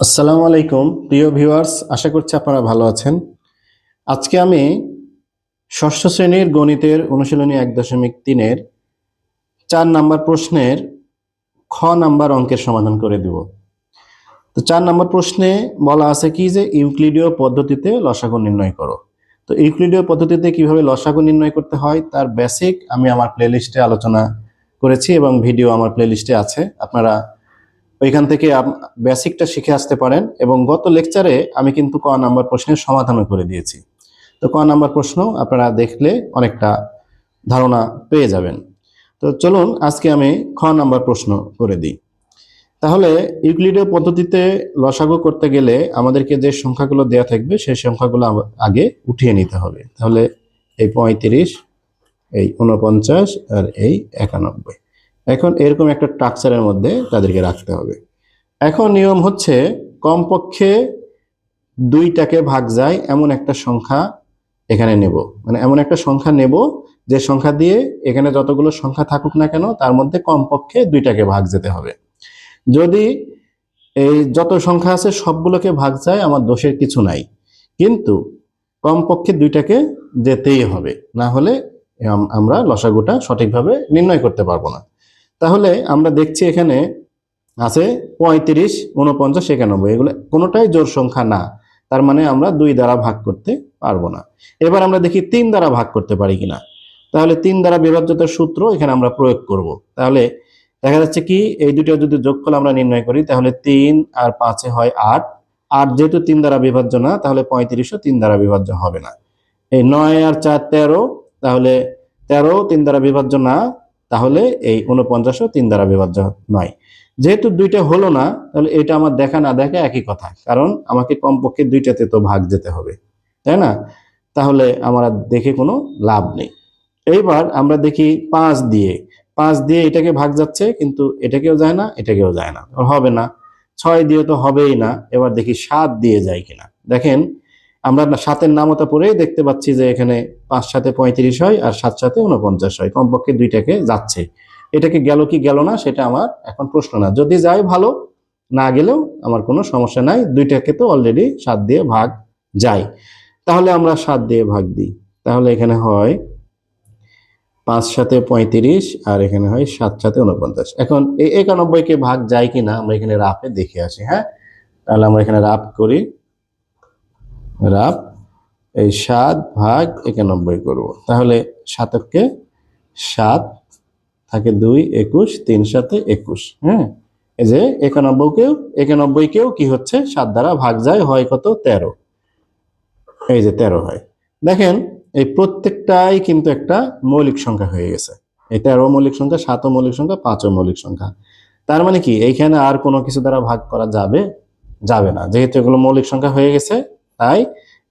আসসালামু আলাইকুম প্রিয় ভিউয়ার্স, আশা করছি আপনারা ভালো আছেন। আজকে আমি ষষ্ঠ শ্রেণীর গণিতের অনুশীলনী 1.3-এর 4 নাম্বার প্রশ্নের খ নাম্বার অঙ্কের সমাধান করে দেব। তো 4 নাম্বার প্রশ্নে বলা আছে কি যে ইউক্লিডীয় পদ্ধতিতে লসাগু নির্ণয় করো। তো ইউক্লিডীয় পদ্ধতিতে কিভাবে লসাগু নির্ণয় করতে হয় তার বেসিক আমি আমার প্লেলিস্টে আলোচনা করেছি এবং ভিডিও আমার প্লেলিস্টে আছে। আপনারা ওইখান থেকে বেসিকটা শিখে আসতে পারেন এবং গত লেকচারে আমি কিন্তু ক নাম্বার প্রশ্নের সমাধানও করে দিয়েছি। তো ক নাম্বার প্রশ্ন আপনারা দেখলে অনেকটা ধারণা পেয়ে যাবেন। তো চলুন আজকে আমি খ নাম্বার প্রশ্ন করে দিই। তাহলে ইউক্লিডীয় পদ্ধতিতে লসাগু করতে গেলে আমাদেরকে যে সংখ্যাগুলো দেওয়া থাকবে সেই সংখ্যাগুলো আগে উঠিয়ে নিতে হবে। তাহলে এই 35, এই 49 আর এই 91, এখন এরকম একটা স্ট্রাকচারের মধ্যে তাদেরকে রাখতে হবে। এখন নিয়ম হচ্ছে কমপক্ষে 2টাকে ভাগ যায় এমন একটা সংখ্যা এখানে নেব, মানে এমন একটা সংখ্যা নেব যে সংখ্যা দিয়ে এখানে যতগুলো সংখ্যা থাকুক না কেন তার মধ্যে কমপক্ষে 2টাকে ভাগ যেতে হবে। যদি এই যত সংখ্যা আছে সবগুলোকে ভাগ যায় আমার দোষের কিছু নাই, কিন্তু কমপক্ষে 2টাকে যেতেই হবে, না হলে আমরা লসাগুটা সঠিকভাবে নির্ণয় করতে পারবো না। তাহলে আমরা দেখছি এখানে আছে 35, 49, 91, এগুলো কোনোটাই জোড় সংখ্যা না, তার মানে আমরা 2 দ্বারা ভাগ করতে পারবো না। এবার আমরা দেখি 3 দ্বারা ভাগ করতে পারি কিনা। তাহলে 3 দ্বারা বিভাজ্যতার সূত্র এখানে আমরা প্রয়োগ করব। তাহলে দেখা যাচ্ছে কি এই দুটো যদি যোগফল আমরা নির্ণয় করি তাহলে 3 আর 5 হয় 8, 8 যেহেতু 3 দ্বারা বিভাজ্য না তাহলে 35ও 3 দ্বারা বিভাজ্য হবে না। এই 9 আর 4 13, তাহলে 13 3 দ্বারা বিভাজ্য না, তাহলে এই 49ও 3 দ্বারা বিভাজ্য নয়। যেহেতু 2টা হলো না তাহলে এটা আমার দেখা না দেখা একই কথা, কারণ আমাকে কমপক্ষে 2টাতে তো ভাগ যেতে হবে, তাই না? তাহলে আমার দেখে কোনো লাভ নেই। এইবার আমরা দেখি 5 দিয়ে এটাকে ভাগ যাচ্ছে, কিন্তু এটাকেও যায় না এটাকেও যায় না, হবে না। 6 দিয়ে তো হবেই না। এবার দেখি 7 দিয়ে যায় কিনা। দেখেন আমরা 7-এর নামতা পড়েই দেখতে পাচ্ছি যে এখানে 5 7 35 হয় আর 7 7 49 হয়, কমপক্ষে 2টাকে যাচ্ছে। এটাকে গেল কি গেল না সেটা আমার এখন প্রশ্ন না, যদি যায় ভালো, না গেলেও আমার কোনো সমস্যা নাই, 2টাকে তো অলরেডি 7 দিয়ে ভাগ যায়। তাহলে আমরা 7 দিয়ে ভাগ দিই, তাহলে এখানে হয় 5 7 35 আর এখানে হয় 7 7 49। এখন এই 91কে ভাগ যায় কিনা আমরা এখানে রাফে দেখে আসি। হ্যাঁ, তাহলে আমরা এখানে রাফ করি, রাফ এই 7 ভাগ 91 করব। তাহলে 7কে 7 থাকে 2 21, 3 7 21। হ্যাঁ, এই যে 91কেও কি হচ্ছে 7 দ্বারা ভাগ যায়, হয় কত 13, এই যে 13 হয়। দেখেন এই প্রত্যেকটাই কিন্তু একটা মৌলিক সংখ্যা হয়ে গেছে। এই 13 মৌলিক সংখ্যা, 7 মৌলিক সংখ্যা, 5 মৌলিক সংখ্যা। তার মানে কি এইখানে আর কোনো কিছু দ্বারা ভাগ করা যাবে যাবে না, যেহেতু এগুলো মৌলিক সংখ্যা হয়ে গেছে। তাই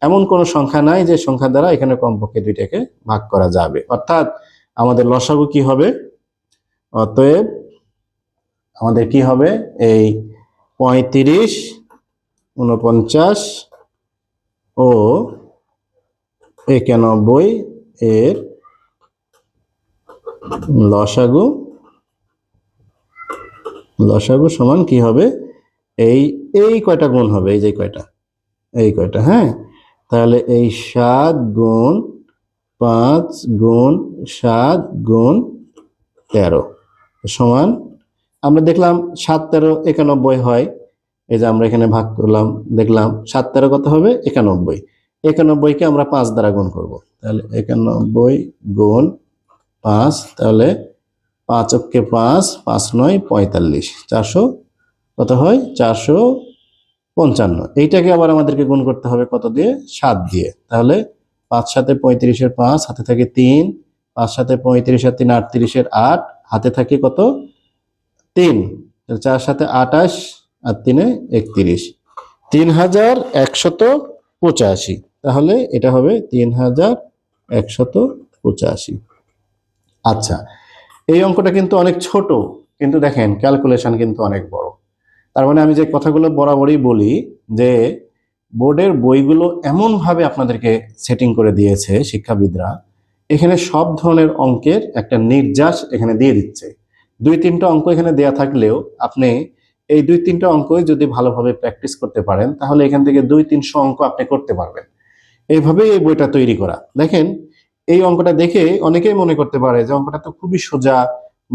এমন কোনো সংখ্যা নাই যে সংখ্যা দ্বারা এখানে কমপক্ষে 2টাকে ভাগ করা যাবে। অর্থাৎ আমাদের লসাগু কি হবে? অতএব আমাদের কি হবে? এই 35, 49 ও 91 এর লসাগু সমান কি হবে? এই কয়টা গুণ হবে, এই যে এই কয়টা। হ্যাঁ, তাহলে এই 7 গুণ 5 গুণ 7 গুণ 13 সমান, আমরা দেখলাম 7 13 91 হয়। এই যে আমরা এখানে ভাগ করলাম, দেখলাম 7 13 কত হবে? 91। 91কে আমরা 5 দ্বারা গুণ করব, তাহলে 91 গুণ 5, তাহলে 5 অক্ষে 5, 5 9 45, 400 কত হয়? 455। এইটাকে আবার আমাদেরকে গুণ করতে হবে কত দিয়ে? 7 দিয়ে। তাহলে 5 7 35-এর 5, হাতে থাকে 3, 5 7 35 আর 3 38-এর 8, হাতে থাকে কত? 3, 4 7 28 আর 3 31, 3185। তাহলে এটা হবে 3185। আচ্ছা, এই অঙ্কটা কিন্তু অনেক ছোট, কিন্তু দেখেন ক্যালকুলেশন কিন্তু অনেক বড়। তার মানে আমি যে কথাগুলো বরাবরই বলি যে বোর্ডের বইগুলো এমনভাবে আপনাদেরকে সেটিং করে দিয়েছে শিক্ষাবিদরা, এখানে সব ধরনের অঙ্কের একটা নির্যাস এখানে দিয়ে দিচ্ছে। 2-3টা অঙ্ক এখানে দেয়া থাকলেও আপনি এই 2-3টা অঙ্কই যদি ভালোভাবে প্র্যাকটিস করতে পারেন তাহলে এখান থেকে 200-300 অঙ্ক আপনি করতে পারবেন। এইভাবেই এই বইটা তৈরি করা। দেখেন এই অঙ্কটা দেখে অনেকেই মনে করতে পারে যে অঙ্কটা তো খুবই সোজা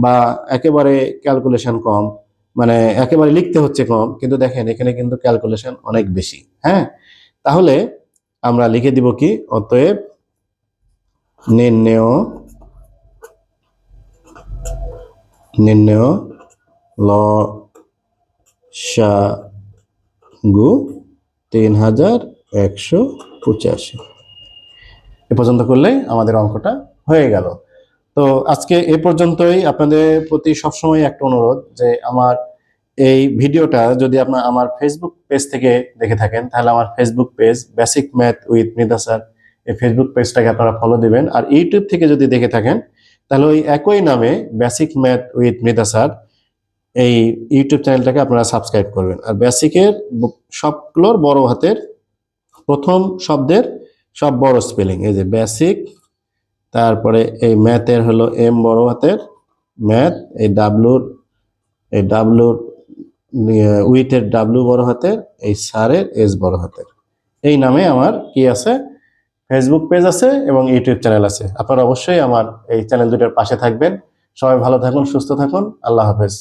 বা একেবারে ক্যালকুলেশন কম, মানে একেবারে লিখতে হচ্ছে কম, কিন্তু দেখেন এখানে কিন্তু ক্যালকুলেশন অনেক বেশি। হ্যাঁ, তাহলে আমরা লিখে দিব কি, অতএব নির্ণেয় নির্ণেয় লসাগু 3185। এ পর্যন্ত করলে আমাদের অঙ্কটা হয়ে গেল। তো আজকে এ পর্যন্তই। আপনাদের প্রতি সবসময় একটা অনুরোধ যে আমার এই ভিডিওটা যদি আপনার আমার ফেসবুক পেজ থেকে দেখে থাকেন তাহলে আমার Facebook page basic math with Mridha sir, এই ফেসবুক পেজটাকে আপনারা ফলো দিবেন। আর ইউটিউব থেকে যদি দেখে থাকেন তাহলে ওই একই নামে basic math with Mridha sir এই ইউটিউব চ্যানেলটাকে আপনারা সাবস্ক্রাইব করবেন। আর বেসিকের সবগুলোর বড় হাতের প্রথম শব্দের সব বড় স্পেলিং, এই যে বেসিক, তারপরে এই ম্যাথের হলো এম বড় হাতের ম্যাথ, এই ডাব্লুর উইথের ডাব্লু বড় হাতের, এই স্যারের এস বড় হাতের। এই নামে আমার কি আছে, ফেসবুক পেজ আছে এবং ইউটিউব চ্যানেল আছে। আপনারা অবশ্যই আমার এই চ্যানেল দুটোর পাশে থাকবেন। সবাই ভালো থাকুন, সুস্থ থাকুন, আল্লাহ হাফেজ।